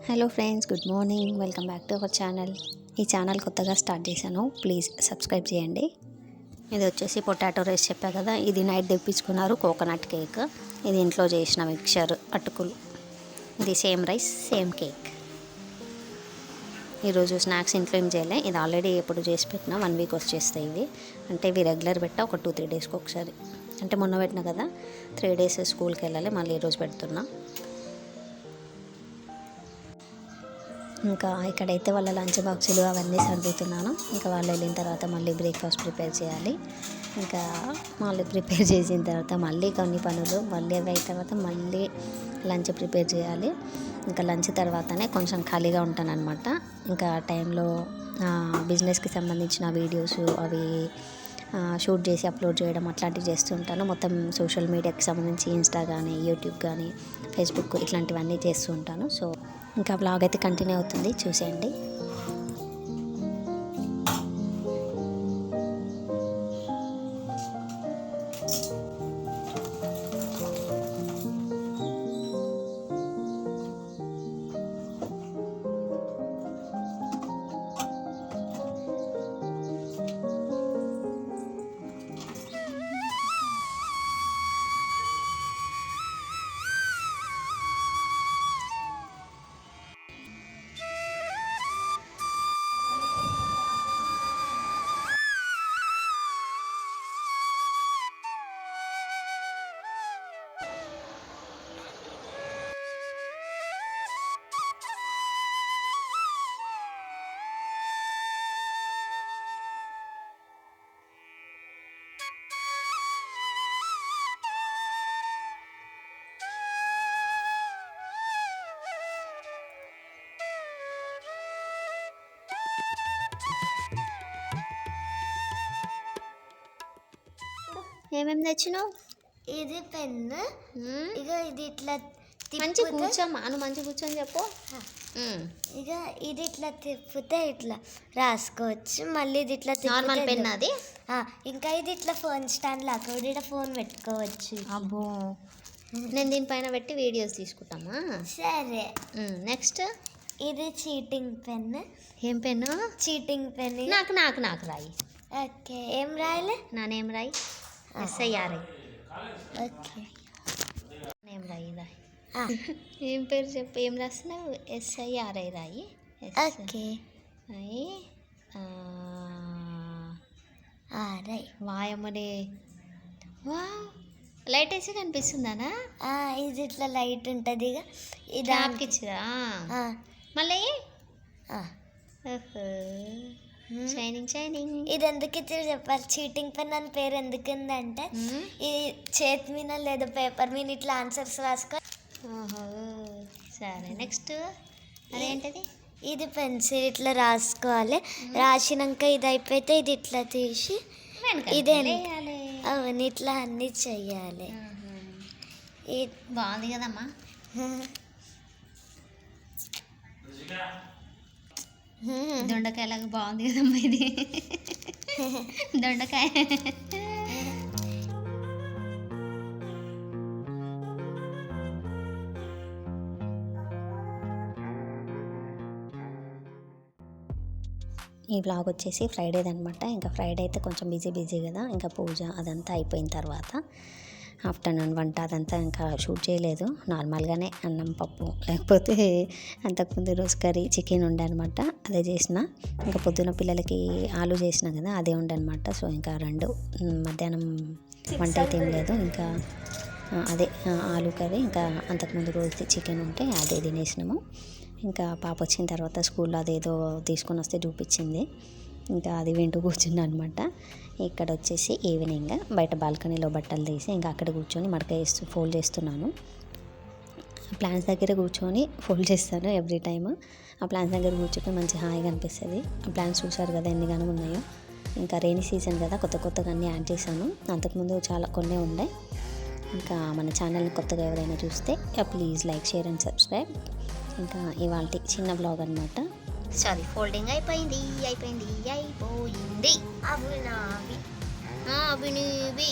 Hello friends, good morning. Welcome back to our channel. ఈ channel కొత్తగా start చేశాను, please subscribe చేయండి. ఇది వచ్చేసి పొటాటో రైస్ చెప్పా కదా, ఇది నైట్ తెప్పించుకున్నారు. కోకోనట్ కేక్, ఇది ఇంట్లో చేసిన మిక్చర్ అటుకులు. ఇది సేమ్ రైస్ సేమ్ కేక్. ఈరోజు స్నాక్స్ ఇంట్లో ఏం చేయలే, ఇది ఆల్రెడీ ఎప్పుడు చేసి పెట్టినా 1 వీక్ వచ్చేస్తాయి ఇవి. అంటే ఇవి రెగ్యులర్ పెట్టా, ఒక 2-3 డేస్కి ఒకసారి. అంటే మొన్న పెట్టినా కదా, 3 డేస్ స్కూల్కి వెళ్ళాలి, మళ్ళీ ఈరోజు పెడుతున్నా. ఇంకా ఇక్కడైతే వాళ్ళ లంచ్ బాక్సులు అవన్నీ సర్దుతున్నాను. ఇంకా వాళ్ళు వెళ్ళిన తర్వాత మళ్ళీ బ్రేక్ఫాస్ట్ ప్రిపేర్ చేయాలి. ఇంకా మళ్ళీ ప్రిపేర్ చేసిన తర్వాత మళ్ళీ కొన్ని పనులు, మళ్ళీ అవి అయిన తర్వాత మళ్ళీ లంచ్ ప్రిపేర్ చేయాలి. ఇంకా లంచ్ తర్వాతనే కొంచెం ఖాళీగా ఉంటాను అనమాట. ఇంకా టైంలో బిజినెస్కి సంబంధించిన వీడియోస్ అవి షూట్ చేసి అప్లోడ్ చేయడం అట్లాంటివి చేస్తూ ఉంటాను. మొత్తం సోషల్ మీడియాకి సంబంధించి ఇన్స్టా కానీ, యూట్యూబ్ కానీ, ఫేస్బుక్ ఇట్లాంటివన్నీ చేస్తూ ఉంటాను. సో ఇంకా బ్లాగ్ అయితే కంటిన్యూ అవుతుంది, చూసేయండి. ఏమేమి తెచ్చినావు? ఇది పెన్ను. ఇక ఇది ఇట్లా మంచి కూర్చోమ్మా, నువ్వు మంచి కూర్చొని చెప్పు. ఇక ఇది ఇట్లా తిప్పితే ఇట్లా రాసుకోవచ్చు. మళ్ళీ ఇది ఇట్లా నార్మల్ పెన్ అది. ఇంకా ఇది ఇట్లా ఫోన్ స్టాండ్ లాగా కూడా ఫోన్ పెట్టుకోవచ్చు. అబ్బో, నేను దీనిపైన పెట్టి వీడియోస్ తీసుకుంటామా? సరే. నెక్స్ట్ ఇది చీటింగ్ పెన్. ఏం పెన్ను? Cheating pen. నాకు నాకు నాకు రాయి. ఓకే, ఏం రాయాలి? నా నేమ్ రాయి. SIR. ఓకే, నేమ్ రాయి. రాయి. ఏం పేరు చెప్పు, ఏం రాస్తున్నావు? SIR రాయి. ఓకే. వాయమ్మనే. వా, లైట్ వేసి కనిపిస్తుందానా? ఇది ఇట్లా లైట్ ఉంటుంది. ఇక ఇది ఆపిచ్చిరా మళ్ళీ. Shining shining. ఇది ఎందుకు ఇచ్చారు చెప్పాలి? చీటింగ్ పెన్ అని పేరు ఎందుకుందంటే ఈ చేతి మీద లేదా పేపర్ మీద ఇట్లా ఆన్సర్స్ రాసుకో. సరే, నెక్స్ట్ అదేంటది? ఇది పెన్సిల్ ఇట్లా రాసుకోవాలి. రాసినాక ఇది అయిపోతే ఇది ఇట్లా తీసి ఇదే అవన్నీ ఇట్లా అన్నీ చెయ్యాలి. బాగుంది కదమ్మా. దొండకాయలాగా బాగుంది కదమ్మా ఇది. దొండకాయ. ఈ వ్లాగ్ వచ్చేసి ఫ్రైడేది అనమాట. ఇంకా ఫ్రైడే అయితే కొంచెం బిజీ కదా. ఇంకా పూజ అదంతా అయిపోయిన తర్వాత ఆఫ్టర్నూన్ వంట అదంతా ఇంకా షూట్ చేయలేదు. నార్మల్గానే అన్నం పప్పు, లేకపోతే అంతకుముందు రోజు కర్రీ చికెన్ ఉండే అనమాట, అదే చేసిన. ఇంకా పొద్దున పిల్లలకి ఆలు చేసిన కదా, అదే ఉండే అనమాట. సో ఇంకా 2 మధ్యాహ్నం వంట అయితే ఏం లేదు. ఇంకా అదే ఆలు కర్రీ, ఇంకా అంతకుముందు రోజు చికెన్ ఉంటే అదే తినేసినాము. ఇంకా పాప వచ్చిన తర్వాత స్కూల్లో అదేదో తీసుకొని వస్తే చూపించింది. ఇంకా అది వింటూ కూర్చున్నా అనమాట. ఇక్కడ వచ్చేసి ఈవినింగ్ బయట బాల్కనీలో బట్టలు తీసి ఇంకా అక్కడ కూర్చొని మడక ఫోల్డ్ చేస్తున్నాను. ప్లాంట్స్ దగ్గర కూర్చొని ఫోల్డ్ చేస్తాను ఎవ్రీ టైమ్. ఆ ప్లాంట్స్ దగ్గర కూర్చుంటే మంచి హాయిగా అనిపిస్తుంది. ఆ ప్లాంట్స్ చూసారు కదా ఎన్ని గానం ఉన్నాయో. ఇంకా రెయినీ సీజన్ కదా, కొత్తగా అన్నీ యాడ్ చేశాను. అంతకుముందు చాలా కొన్నే ఉండే. ఇంకా మన ఛానల్ని కొత్తగా ఎవరైనా చూస్తే please like, share and subscribe. ఇంకా ఇవాళ చిన్న బ్లాగ్ అనమాట. సారీ, ఫోల్డింగ్ అయిపోయింది. అవి నావి. అవి నీవి.